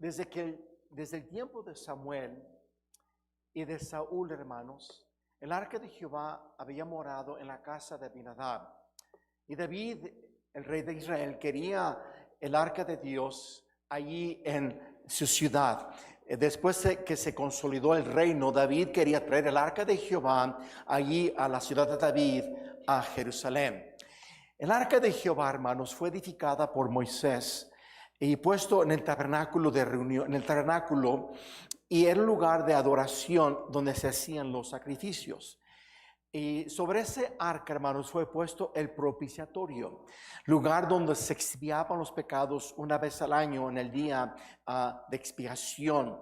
Desde el tiempo de Samuel y de Saúl, hermanos, el arca de Jehová había morado en la casa de Abinadab. Y David, el rey de Israel, quería el arca de Dios allí en su ciudad. Después de que se consolidó el reino, David quería traer el arca de Jehová allí a la ciudad de David, a Jerusalén. El arca de Jehová, hermanos, fue edificada por Moisés y puesto en el tabernáculo de reunión, en el tabernáculo, y era el lugar de adoración donde se hacían los sacrificios. Y sobre ese arca, hermanos, fue puesto el propiciatorio, lugar donde se expiaban los pecados una vez al año en el día de expiación.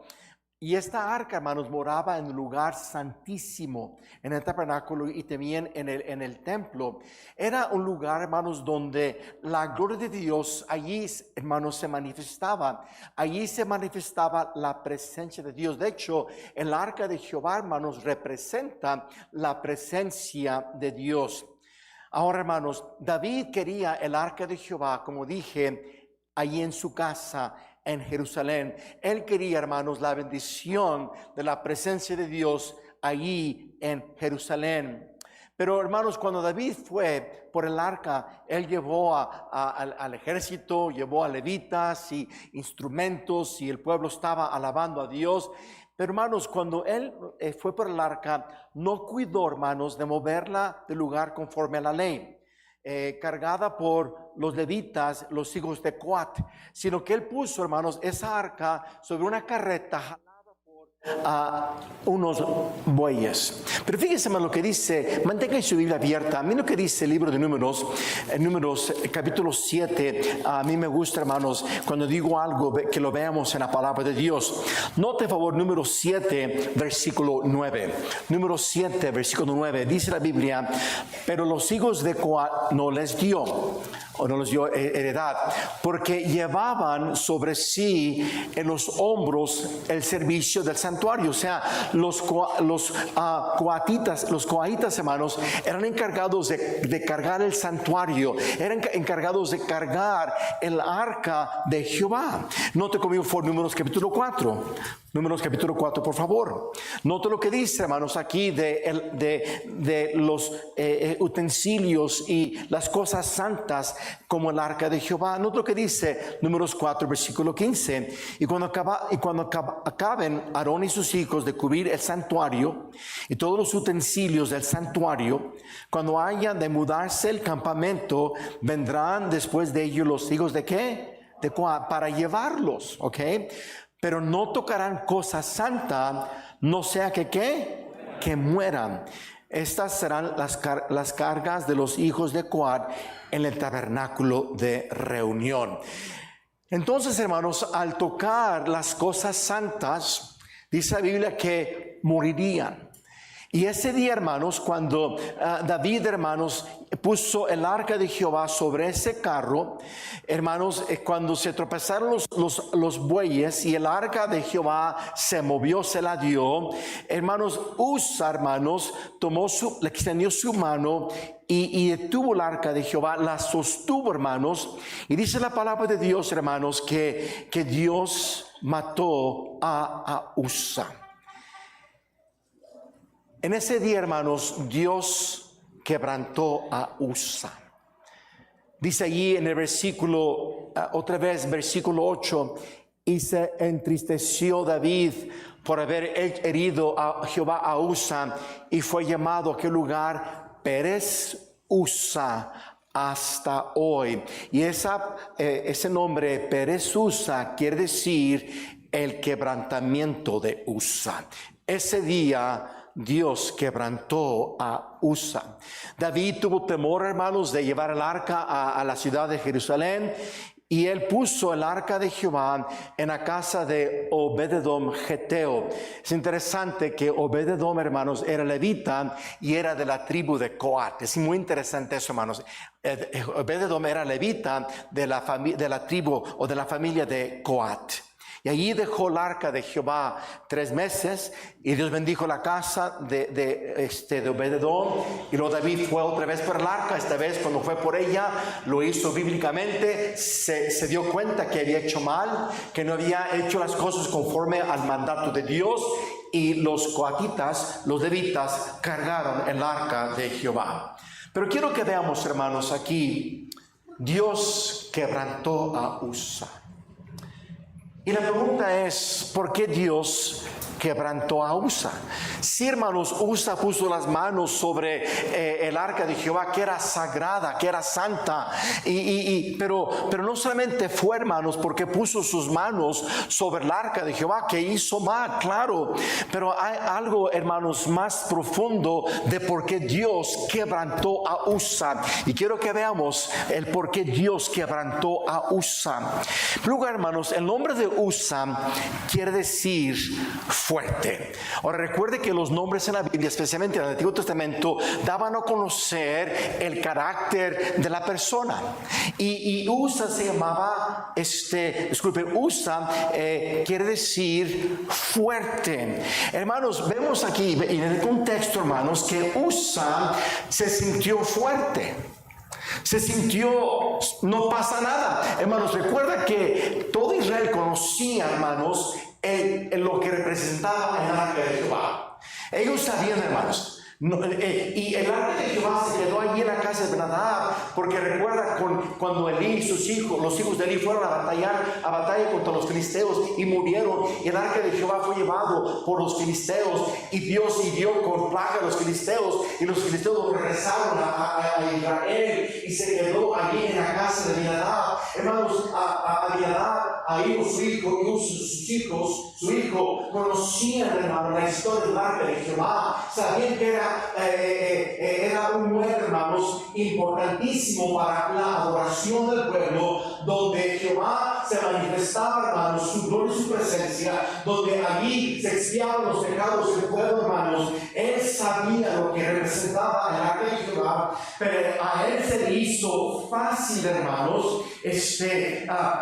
Y esta arca, hermanos, moraba en el lugar santísimo, en el tabernáculo y también en el templo. Era un lugar, hermanos, donde la gloria de Dios, allí, hermanos, se manifestaba. Allí se manifestaba la presencia de Dios. De hecho, el arca de Jehová, hermanos, representa la presencia de Dios. Ahora, hermanos, David quería el arca de Jehová, como dije, allí en su casa, en Jerusalén. Él quería, hermanos, la bendición de la presencia de Dios allí en Jerusalén. Pero, hermanos, cuando David fue por el arca, él llevó al ejército, llevó a levitas y instrumentos, y el pueblo estaba alabando a Dios. Pero, hermanos, cuando él fue por el arca, no cuidó, hermanos, de moverla del lugar conforme a la ley. Cargada por los levitas, los hijos de Coat, sino que él puso, hermanos, esa arca sobre una carreta jalada por unos bueyes. Pero fíjense lo que dice, mantengan su Biblia abierta. A mí lo que dice el libro de Números, capítulo 7, a mí me gusta, hermanos, cuando digo algo, que lo veamos en la palabra de Dios. Note, por favor, número 7, versículo 9. Número 7, versículo 9, dice la Biblia: pero los hijos de Coat no les dio heredad, porque llevaban sobre sí en los hombros el servicio del santuario. O sea, los coatitas, hermanos, eran encargados de cargar el santuario, eran encargados de cargar el arca de Jehová. Note conmigo por Números capítulo 4. Números capítulo 4, por favor. Note lo que dice, hermanos, aquí de los utensilios y las cosas santas como el arca de Jehová. Note lo que dice Números 4, versículo 15. Y cuando acaben Aarón y sus hijos de cubrir el santuario y todos los utensilios del santuario, cuando hayan de mudarse el campamento, vendrán después de ellos los hijos de ¿qué? De Coat, para llevarlos, ¿ok? Pero no tocarán cosa santa, no sea que mueran. Estas serán las cargas de los hijos de Coat en el tabernáculo de reunión. Entonces, hermanos, al tocar las cosas santas, dice la Biblia que morirían. Y ese día, hermanos, cuando David, hermanos, puso el arca de Jehová sobre ese carro, hermanos, cuando se tropezaron los bueyes y el arca de Jehová se movió, se la dio, hermanos, Usa, hermanos, le extendió su mano y detuvo el arca de Jehová, la sostuvo, hermanos, y dice la palabra de Dios, hermanos, que Dios mató a Usa. En ese día, hermanos, Dios quebrantó a Usa. Dice allí en el versículo, otra vez, versículo 8, y se entristeció David por haber herido a Jehová a Usa, y fue llamado a aquel lugar Perez Usa hasta hoy. Y ese nombre, Perez Usa, quiere decir el quebrantamiento de Usa. Ese día Dios quebrantó a Usa. David tuvo temor, hermanos, de llevar el arca a la ciudad de Jerusalén, y él puso el arca de Jehová en la casa de Obed-edom geteo. Es interesante que Obed-edom, hermanos, era levita y era de la tribu de Coat. Es muy interesante eso, hermanos. Obed-edom era levita de la tribu o de la familia de Coat. Y allí dejó el arca de Jehová 3 meses, y Dios bendijo la casa de Obed-edom, y luego David fue otra vez por el arca. Esta vez cuando fue por ella, lo hizo bíblicamente, se dio cuenta que había hecho mal, que no había hecho las cosas conforme al mandato de Dios, y los coatitas, los levitas, cargaron el arca de Jehová. Pero quiero que veamos, hermanos, aquí, Dios quebrantó a Usa. Y la pregunta es, ¿por qué Dios quebrantó a Usa? Sí, hermanos, Usa puso las manos sobre el arca de Jehová, que era sagrada, que era santa, pero no solamente fue, hermanos, porque puso sus manos sobre el arca de Jehová, que hizo mal, claro, pero hay algo, hermanos, más profundo de por qué Dios quebrantó a Usa, y quiero que veamos el por qué Dios quebrantó a Usa. En primer lugar, hermanos, el nombre de Usa quiere decir fuerte. Ahora, recuerde que los nombres en la Biblia, especialmente en el Antiguo Testamento, daban a conocer el carácter de la persona. Y Usa se llamaba, Usa quiere decir fuerte. Hermanos, vemos aquí en el contexto, hermanos, que Usa se sintió fuerte. Se sintió, no pasa nada. Hermanos, recuerda que todo Israel conocía, hermanos, lo que representaba el arca de Jehová. Ellos sabían, hermanos. Y el arca de Jehová se quedó allí en la casa de Abinadab, porque recuerda cuando Elí y sus hijos, los hijos de Elí, fueron a batalla contra los filisteos y murieron, y el arca de Jehová fue llevado por los filisteos, y Dios hirió con plaga a los filisteos, y los filisteos regresaron a Israel, y se quedó allí en la casa de Abinadab. Hermanos, a Abinadab, ahí su hijo y su hijo conocían, hermano, la historia del arca de Jehová, sabían que era un mueble, hermanos, importantísimo para la adoración del pueblo, donde Jehová se manifestaba, hermanos, su gloria y su presencia, donde allí se expiaban los pecados del pueblo, hermanos. Él sabía lo que representaba el arca de Jehová, pero a él se le hizo fácil, hermanos,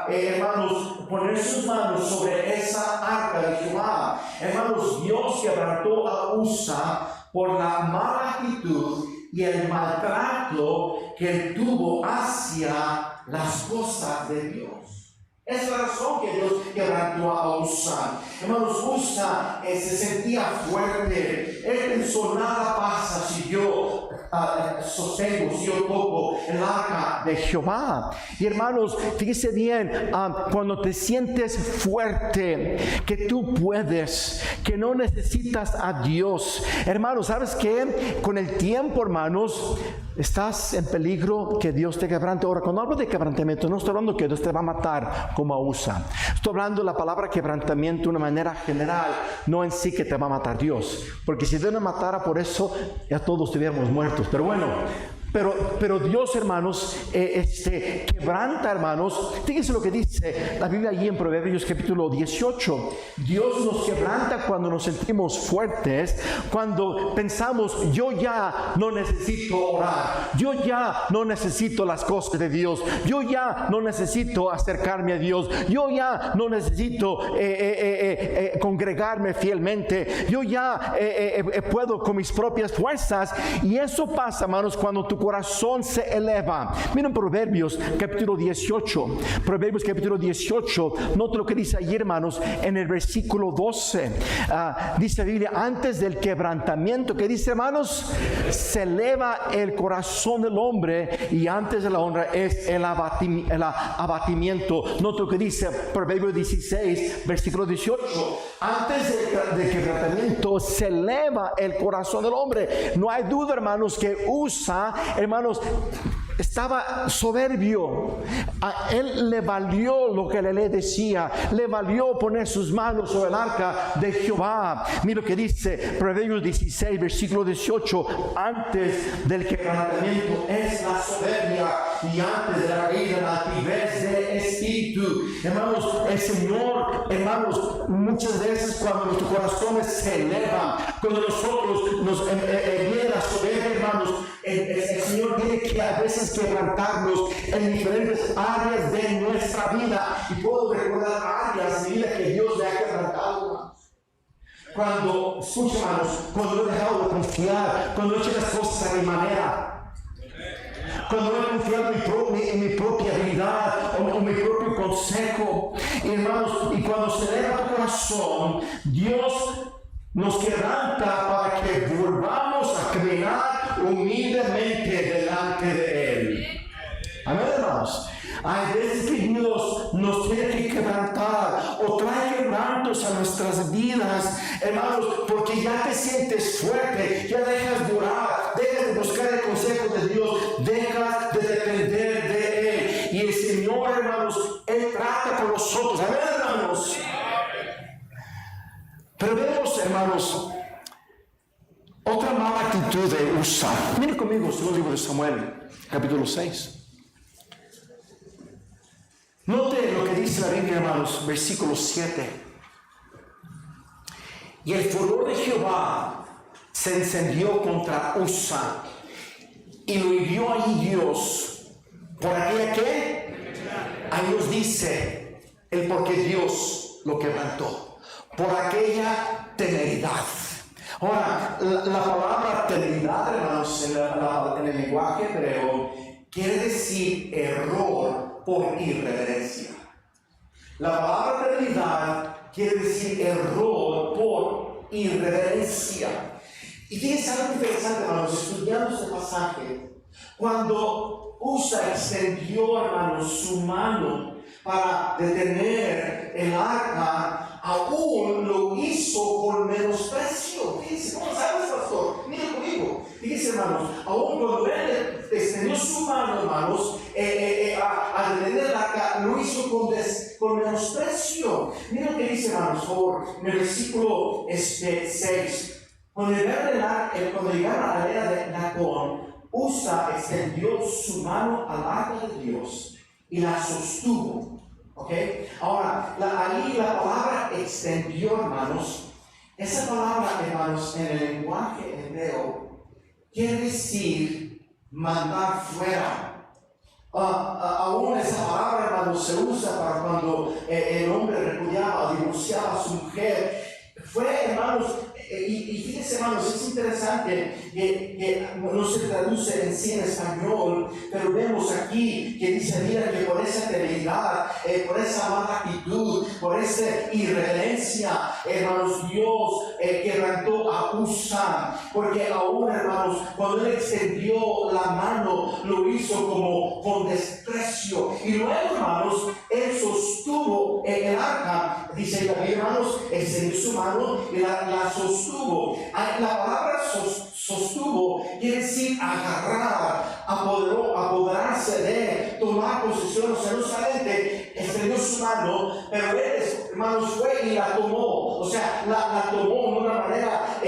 hermanos, poner sus manos sobre esa arca de Jehová. Hermanos, Dios quebrantó a Usa por la mala actitud y el maltrato que él tuvo hacia las cosas de Dios. Es la razón que Dios quebrantó a Usa. Hermanos, Usa se sentía fuerte. Él pensó, nada pasa si yo sostengo, si yo toco el arca de Jehová. Y hermanos, fíjese bien, cuando te sientes fuerte, que tú puedes, que no necesitas a Dios. Hermanos, ¿sabes qué? Con el tiempo, hermanos, estás en peligro que Dios te quebrante. Ahora, cuando hablo de quebrantamiento, no estoy hablando que Dios te va a matar como a Usa. Estoy hablando de la palabra quebrantamiento de una manera general, no en sí que te va a matar Dios. Porque si Dios nos matara por eso, ya todos estuviéramos muertos. Pero bueno, pero Dios, hermanos, quebranta, hermanos. Fíjense lo que dice la Biblia allí en Proverbios capítulo 18. Dios nos quebranta cuando nos sentimos fuertes, cuando pensamos, yo ya no necesito orar, yo ya no necesito las cosas de Dios, yo ya no necesito acercarme a Dios, yo ya no necesito congregarme fielmente, yo ya puedo con mis propias fuerzas. Y eso pasa, hermanos, cuando tu corazón se eleva. Miren Proverbios capítulo 18. Proverbios capítulo 18. Note lo que dice allí, hermanos, en el versículo 12. Dice la Biblia, antes del quebrantamiento, ¿qué dice, hermanos? Se eleva el corazón del hombre, y antes de la honra es el abatimiento. Note lo que dice Proverbios 16, versículo 18. Antes del quebrantamiento se eleva el corazón del hombre. No hay duda, hermanos, que Usa, hermanos, estaba soberbio. A él le valió lo que la ley decía, le valió poner sus manos sobre el arca de Jehová. Mira lo que dice Proverbios 16, versículo 18. Antes del quebrantamiento es la soberbia, y antes de la caída la altivez de espíritu. espíritu. Hermanos, el Señor, hermanos, muchas veces cuando nuestros corazones se elevan, cuando nosotros nos viene la soberbia, hermanos, el Señor tiene que a veces quebrantarnos en diferentes áreas de nuestra vida. Y puedo recordar áreas de vida que Dios me ha quebrantado, hermanos. Cuando, escucha, hermanos, cuando he dejado de confiar, cuando he hecho las cosas a mi manera, cuando he confiado en mi propia habilidad o mi propio consejo, y hermanos, y cuando se eleva tu corazón, Dios nos quebranta para que volvamos a caminar humildemente delante de Él. Amén, hermanos. Hay veces que Dios nos tiene que quebrantar o trae quebrantos a nuestras vidas, hermanos, porque ya te sientes fuerte, ya dejas de orar, dejas de buscar el consejo de Dios, dejas de depender de Él. Y el Señor, hermanos, Él trata con nosotros. Amén, hermanos. Pero vemos, hermanos, otra mala actitud de Usa. Miren conmigo el libro de Samuel, capítulo 6. Note lo que dice la Biblia, hermanos, versículo 7. Y el furor de Jehová se encendió contra Usa, y lo hirió ahí Dios. ¿Por aquella qué? Ahí nos dice el por qué Dios lo quebrantó. Por aquella temeridad. Ahora, la palabra temeridad, hermanos, en el lenguaje hebreo, quiere decir error por irreverencia. La palabra temeridad quiere decir error por irreverencia. Y fíjense algo interesante, hermanos, estudiando este pasaje, cuando Usa extendió, hermanos, su mano para detener el arca, aún lo hizo con menosprecio. Fíjense, ¿cómo sabes, pastor? Mira conmigo. Fíjense, hermanos, aún cuando él extendió su mano, hermanos, a detener el arca, lo hizo con menosprecio. Mira lo que dice, hermanos, en el versículo 6. Cuando llegaron a la era de Nacón, Usa extendió su mano al arca de Dios y la sostuvo. ¿Ok? Ahora, ahí la palabra extendió, hermanos, esa palabra, hermanos, en el lenguaje hebreo, quiere decir mandar fuera. Aún esa palabra, hermanos, se usa para cuando el hombre repudiaba, divorciaba a su mujer. Fue, hermanos, y fíjense, hermanos, es interesante que no se traduce en sí en español, pero vemos aquí que dice, mira, que por esa temeridad, por esa mala actitud, por esa irreverencia, hermanos, Dios quebrantó a Usa, porque aún, hermanos, cuando él extendió la mano, lo hizo como con desprecio, y luego, hermanos, él sostuvo el arca, dice la Biblia, hermanos, extendió su mano y la sostuvo. La palabra sostuvo quiere decir agarrar, apoderarse de, tomar posesión. O sea, no solamente extendió su mano, pero él, hermanos, fue y la tomó. O sea, la tomó de una manera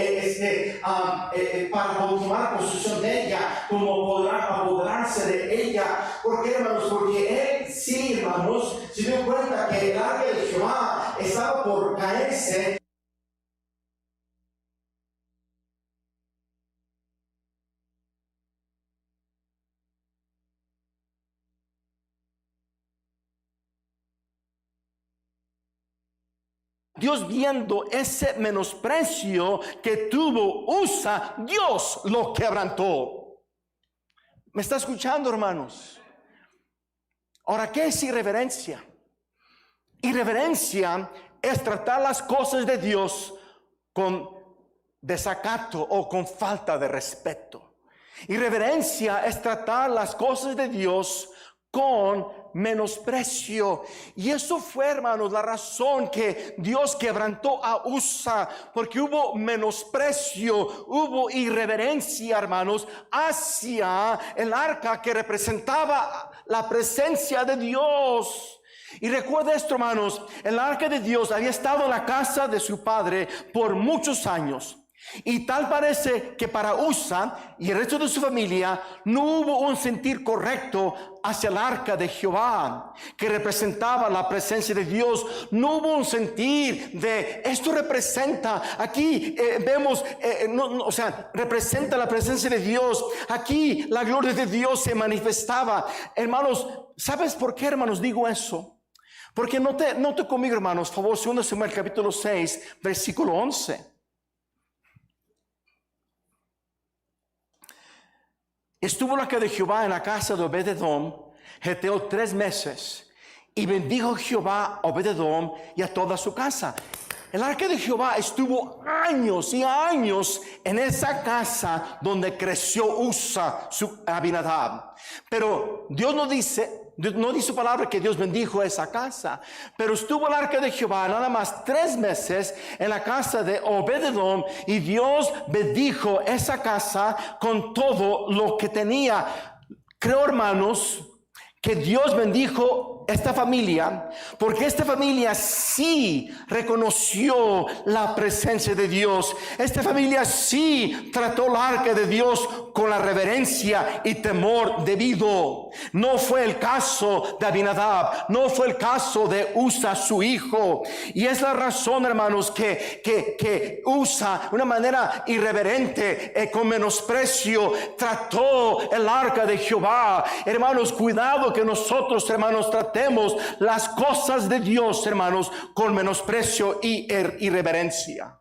para tomar posesión de ella, como apoderarse de ella. ¿Por qué, hermanos? Porque él sí, hermanos, se dio cuenta que el arca de Jehová estaba por caerse. Dios, viendo ese menosprecio que tuvo Usa, Dios lo quebrantó. ¿Me está escuchando, hermanos? Ahora, ¿qué es irreverencia? Irreverencia es tratar las cosas de Dios con desacato o con falta de respeto. Irreverencia es tratar las cosas de Dios con menosprecio. Y eso fue, hermanos, la razón que Dios quebrantó a Usa, porque hubo menosprecio, hubo irreverencia, hermanos, hacia el arca que representaba la presencia de Dios. Y recuerda esto, hermanos, el arca de Dios había estado en la casa de su padre por muchos años. Y tal parece que para Usa y el resto de su familia no hubo un sentir correcto hacia el arca de Jehová, que representaba la presencia de Dios. No hubo un sentir de esto representa, aquí vemos, representa la presencia de Dios. Aquí la gloria de Dios se manifestaba. Hermanos, ¿sabes por qué, hermanos, digo eso? Porque note conmigo, hermanos, por favor, 2 Samuel capítulo 6, versículo 11. Estuvo el arca de Jehová en la casa de Obed-edom, Geteo 3 meses, y bendijo Jehová a Obed-edom y a toda su casa. El arca de Jehová estuvo años y años en esa casa donde creció Usa, su Abinadab. Pero Dios no dice su palabra que Dios bendijo esa casa, pero estuvo el arca de Jehová nada más 3 meses en la casa de Obed-edom, y Dios bendijo esa casa con todo lo que tenía. Creo, hermanos, que Dios bendijo esta familia, porque esta familia sí reconoció la presencia de Dios. Esta familia sí trató el arca de Dios con la reverencia y temor debido. No fue el caso de Abinadab, no fue el caso de Usa, su hijo. Y es la razón, hermanos, que Usa, de una manera irreverente, con menosprecio, trató el arca de Jehová. Hermanos, cuidado que nosotros, hermanos, tratemos las cosas de Dios, hermanos, con menosprecio y irreverencia.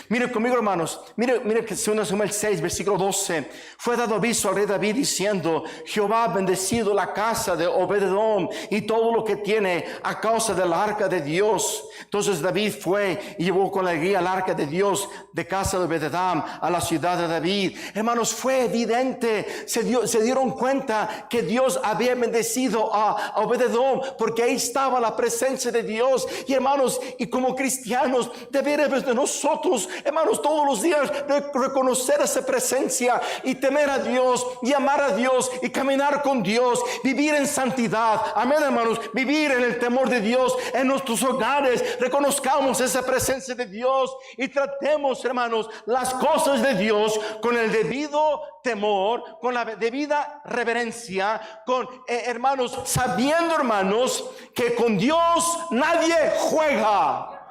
Mire conmigo, hermanos, mire que 2 Samuel 6, versículo 12, fue dado aviso al rey David diciendo: Jehová ha bendecido la casa de Obed-edom y todo lo que tiene a causa del arca de Dios. Entonces David fue y llevó con alegría el arca de Dios de casa de Obed-edom a la ciudad de David. Hermanos, fue evidente, se dieron cuenta que Dios había bendecido a Obed-edom, porque ahí estaba la presencia de Dios. Y hermanos, y como cristianos deberíamos de nosotros, hermanos, todos los días reconocer esa presencia y temer a Dios y amar a Dios y caminar con Dios, vivir en santidad. Amén, hermanos, vivir en el temor de Dios en nuestros hogares. Reconozcamos esa presencia de Dios y tratemos, hermanos, las cosas de Dios con el debido temor, con la debida reverencia, con hermanos, sabiendo, hermanos, que con Dios nadie juega.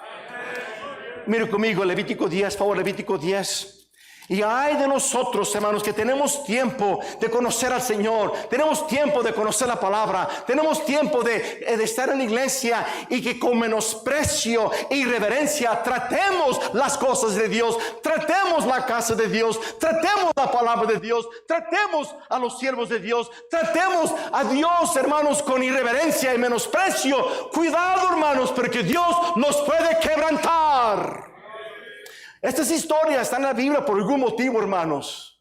Mire conmigo Levítico 10, por favor, Levítico 10. Y hay de nosotros, hermanos, que tenemos tiempo de conocer al Señor, tenemos tiempo de conocer la palabra, tenemos tiempo de estar en la iglesia, y que con menosprecio e irreverencia tratemos las cosas de Dios, tratemos la casa de Dios, tratemos la palabra de Dios, tratemos a los siervos de Dios, tratemos a Dios, hermanos, con irreverencia y menosprecio. Cuidado, hermanos, porque Dios nos puede quebrantar. Estas historias están en la Biblia por algún motivo, hermanos.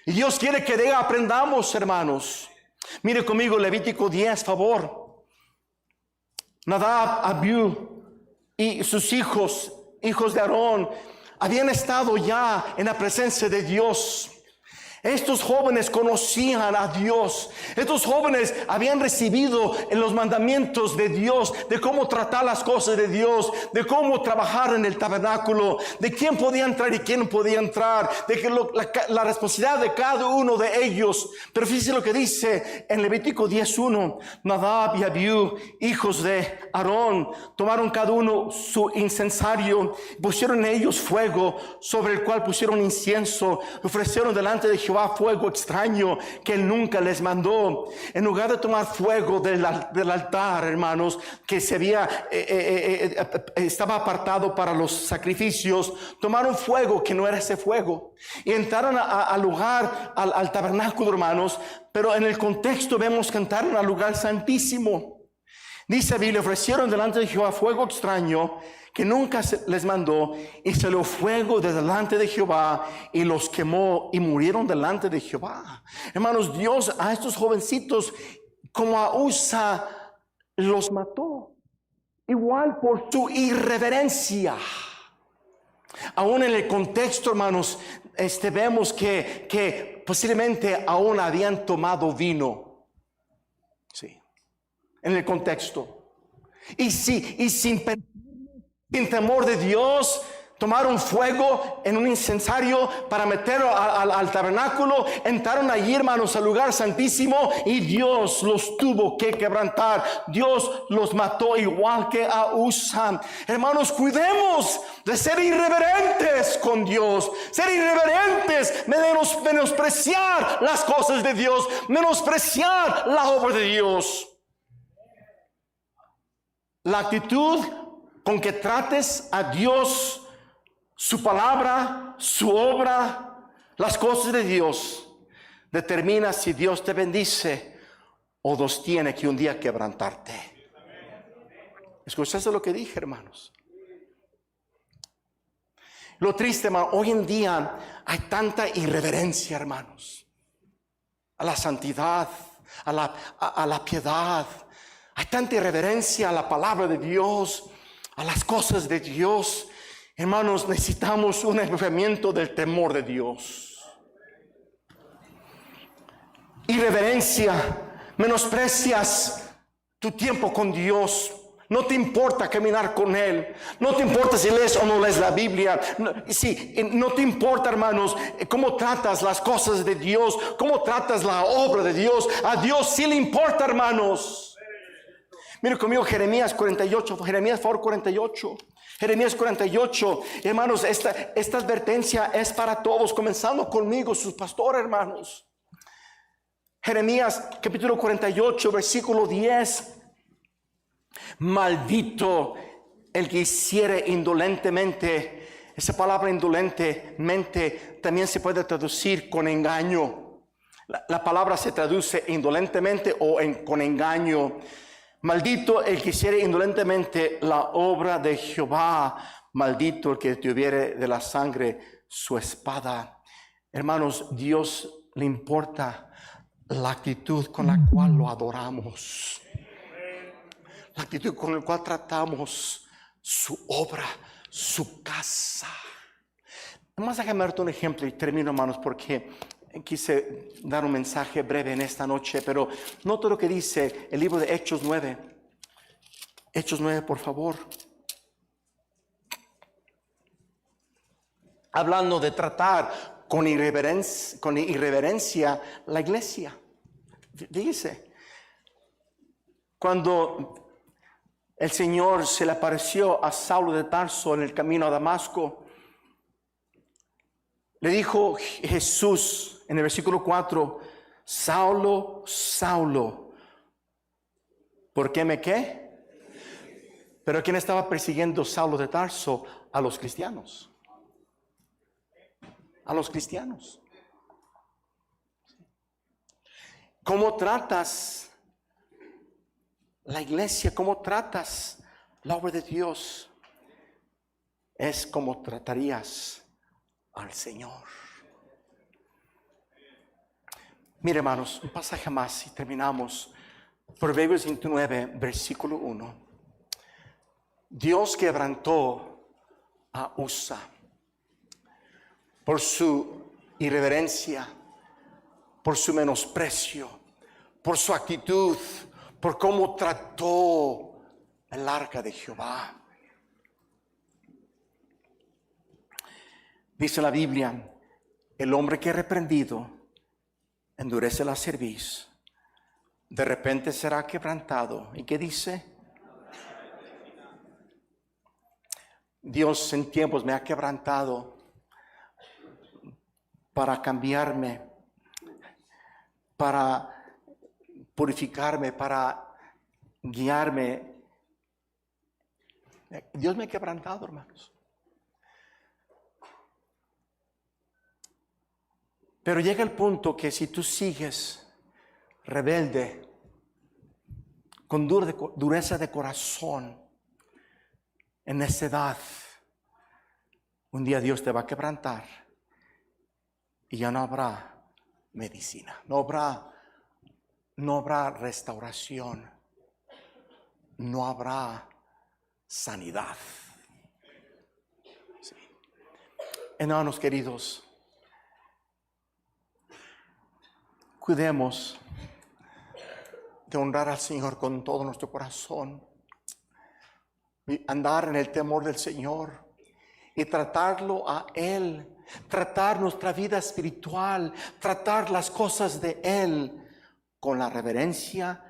Y Dios quiere que aprendamos, hermanos. Mire conmigo Levítico 10, favor. Nadab, Abiú y sus hijos de Aarón, habían estado ya en la presencia de Dios. Estos jóvenes conocían a Dios. Estos jóvenes habían recibido en los mandamientos de Dios, de cómo tratar las cosas de Dios, de cómo trabajar en el tabernáculo, de quién podía entrar y quién no podía entrar, de que la responsabilidad de cada uno de ellos. Pero fíjense lo que dice en Levítico 10:1. Nadab y Abiú, hijos de Aarón, tomaron cada uno su incensario, pusieron en ellos fuego, sobre el cual pusieron incienso, ofrecieron delante de Jehová fuego extraño que él nunca les mandó. En lugar de tomar fuego del altar, hermanos, que estaba apartado para los sacrificios, tomaron fuego que no era ese fuego y entraron al lugar, al tabernáculo, hermanos. Pero en el contexto vemos que entraron al lugar santísimo. Dice la Biblia: ofrecieron delante de Jehová fuego extraño que nunca les mandó, y salió fuego de delante de Jehová y los quemó, y murieron delante de Jehová. Hermanos, Dios a estos jovencitos, como a Usa, los mató, igual por su irreverencia. Aún en el contexto, hermanos, vemos que posiblemente aún habían tomado vino. Sí, en el contexto. Y sin temor de Dios, Tomaron fuego en un incensario para meterlo al tabernáculo. Entraron allí, hermanos, al lugar santísimo, y Dios los tuvo que quebrantar. Dios los mató igual que a Usa. Hermanos, cuidemos de ser irreverentes con Dios. Ser irreverentes, menospreciar las cosas de Dios, menospreciar la obra de Dios. La actitud con que trates a Dios, su palabra, su obra, las cosas de Dios, determina si Dios te bendice o Dios tiene que un día quebrantarte. ¿Escuchaste lo que dije, hermanos? Lo triste, hermano, hoy en día hay tanta irreverencia, hermanos, a la santidad, a la piedad. Hay tanta irreverencia a la palabra de Dios, a las cosas de Dios. Hermanos, necesitamos un avivamiento del temor de Dios. Irreverencia, menosprecias tu tiempo con Dios. No te importa caminar con Él. No te importa si lees o no lees la Biblia. No te importa, hermanos, cómo tratas las cosas de Dios, cómo tratas la obra de Dios. A Dios sí le importa, hermanos. Mira conmigo Jeremías 48, Jeremías, por favor, 48. Jeremías 48, hermanos, esta advertencia es para todos, comenzando conmigo, sus pastores, hermanos. Jeremías capítulo 48, versículo 10. Maldito el que hiciere indolentemente. Esa palabra indolentemente también se puede traducir con engaño. La palabra se traduce indolentemente o con engaño. Maldito el que hiciere indolentemente la obra de Jehová. Maldito el que tuviere de la sangre su espada. Hermanos, Dios le importa la actitud con la cual lo adoramos. La actitud con la cual tratamos su obra, su casa. Además, déjame darte un ejemplo y termino, hermanos, porque quise dar un mensaje breve en esta noche, pero nota lo que dice el libro de Hechos 9. Hechos 9, por favor. Hablando de tratar con irreverencia la iglesia. Dice, cuando el Señor se le apareció a Saulo de Tarso en el camino a Damasco, le dijo Jesús en el versículo 4, Saulo, Saulo, ¿por qué me qué? Pero ¿quién estaba persiguiendo Saulo de Tarso? A los cristianos. A los cristianos. ¿Cómo tratas la iglesia? ¿Cómo tratas la obra de Dios? Es como tratarías al Señor. Mire, hermanos, un pasaje más y terminamos. Proverbios 29, versículo 1. Dios quebrantó a Usa por su irreverencia, por su menosprecio, por su actitud, por cómo trató el arca de Jehová. Dice la Biblia, el hombre que es reprendido endurece la cerviz, de repente será quebrantado. ¿Y qué dice? Dios en tiempos me ha quebrantado para cambiarme, para purificarme, para guiarme. Dios me ha quebrantado, hermanos. Pero llega el punto que si tú sigues rebelde, con dureza de corazón, en necedad, un día Dios te va a quebrantar y ya no habrá medicina, no habrá restauración, no habrá sanidad. Sí. Hermanos queridos, cuidemos de honrar al Señor con todo nuestro corazón y andar en el temor del Señor y tratarlo a Él, tratar nuestra vida espiritual, tratar las cosas de Él con la reverencia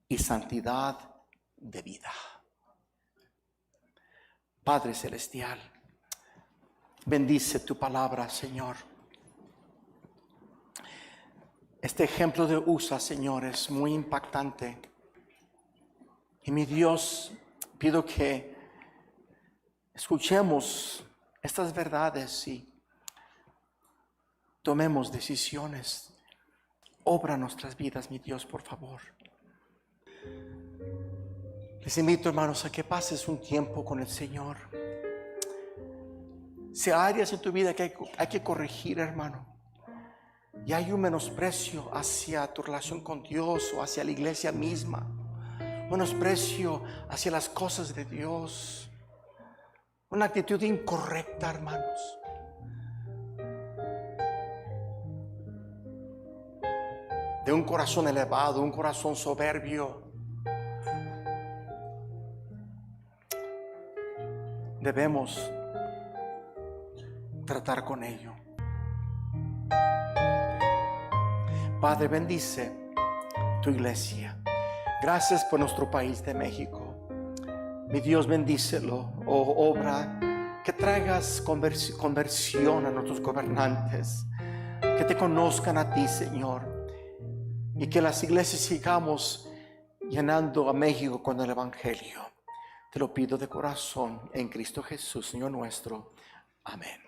y santidad de vida. Padre Celestial, bendice tu palabra, Señor. Este ejemplo de USA, Señor, es muy impactante. Y mi Dios, pido que escuchemos estas verdades y tomemos decisiones. Obra nuestras vidas, mi Dios, por favor. Les invito, hermanos, a que pases un tiempo con el Señor. Si hay áreas en tu vida que hay que corregir, hermano, y hay un menosprecio hacia tu relación con Dios o hacia la iglesia misma, menosprecio hacia las cosas de Dios, una actitud incorrecta, hermanos, de un corazón elevado, un corazón soberbio, debemos tratar con ello. Padre, bendice tu iglesia. Gracias por nuestro país de México. Mi Dios, bendícelo, obra, que traigas conversión a nuestros gobernantes, que te conozcan a ti, Señor, y que las iglesias sigamos llenando a México con el Evangelio. Te lo pido de corazón en Cristo Jesús, Señor nuestro. Amén.